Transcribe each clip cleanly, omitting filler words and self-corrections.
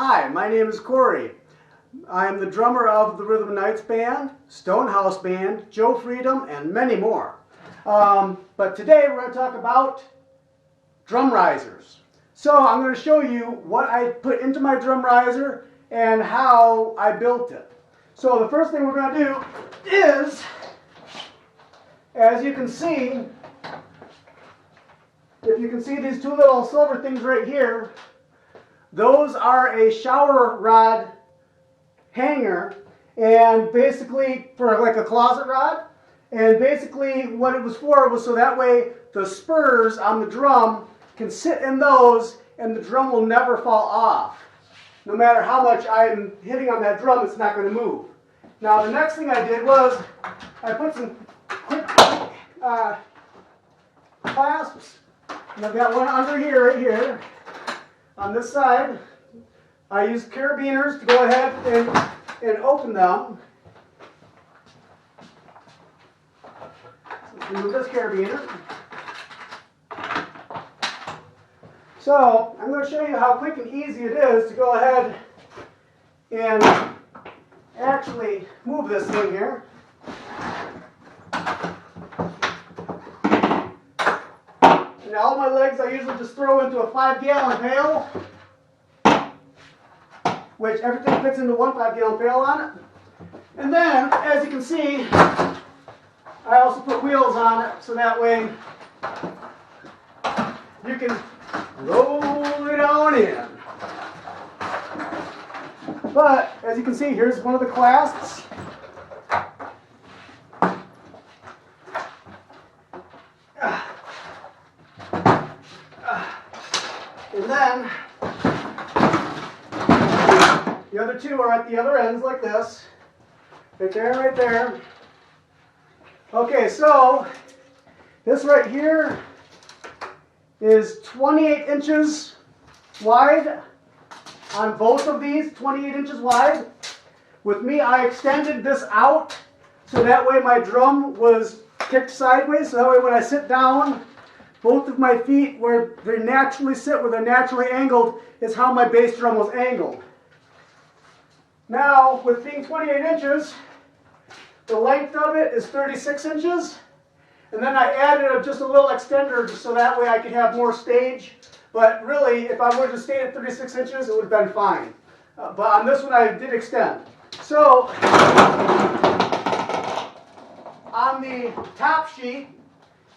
Hi, my name is Corey. I am the drummer of the Rhythm Nights Band, Stonehouse Band, Joe Freedom, and many more. But today we're going to talk about drum risers. So I'm going to show you what I put into my drum riser and how I built it. So the first thing we're going to do is, as you can see, if you can see these two little silver things right here, those are a shower rod hanger, and basically for like a closet rod. And basically what it was for was so that way the spurs on the drum can sit in those and the drum will never fall off. No matter how much I'm hitting on that drum, it's not going to move. Now the next thing I did was I put some quick clasps, and I've got one under here, right here. On this side, I used carabiners to go ahead and open them. So remove this carabiner. So I'm going to show you how quick and easy it is to go ahead and actually move this thing here. And all my legs I usually just throw into a 5-gallon pail, which everything fits into one 5-gallon pail on it. And then, as you can see, I also put wheels on it so that way you can roll it on in. But, as you can see, here's one of the clasps. And then, the other two are at the other ends like this. Right there, right there. Okay, so this right here is 28 inches wide on both of these, 28 inches wide. With me, I extended this out so that way my drum was kicked sideways, so that way when I sit down, both of my feet where they naturally sit, where they're naturally angled, is how my bass drum was angled. Now, with being 28 inches, the length of it is 36 inches. And then I added just a little extender just so that way I could have more stage. But really, if I would have stayed at 36 inches, it would have been fine. But on this one, I did extend. So, on the top sheet,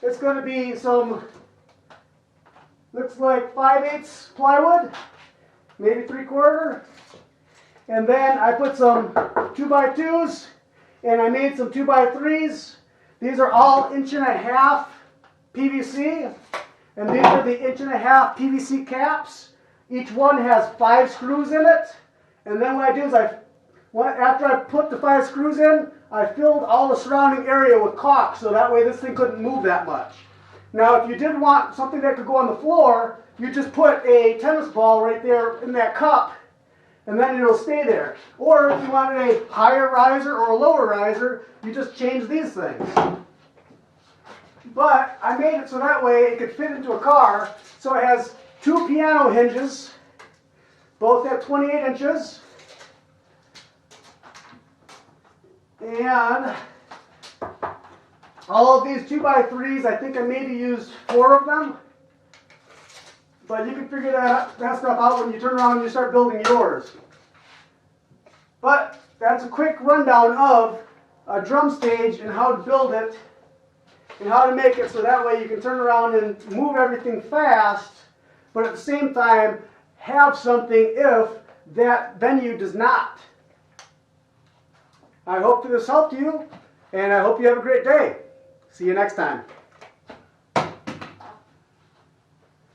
it's going to be some, looks like 5/8 plywood, maybe 3/4. And then I put some 2x2s, and I made some 2x3s. These are all 1.5 inch PVC, and these are the 1.5 inch PVC caps. Each one has 5 screws in it. And then what I do is after I put the 5 screws in, I filled all the surrounding area with caulk, so that way this thing couldn't move that much. Now, if you did want something that could go on the floor, you just put a tennis ball right there in that cup, and then it'll stay there. Or if you wanted a higher riser or a lower riser, you just change these things. But I made it so that way it could fit into a car. So it has 2 piano hinges, both at 28 inches. And all of these 2x3s, I think I maybe used 4 of them. But you can figure that stuff out when you turn around and you start building yours. But that's a quick rundown of a drum stage and how to build it and how to make it so that way you can turn around and move everything fast, but at the same time have something if that venue does not. I hope this helped you, and I hope you have a great day. See you next time.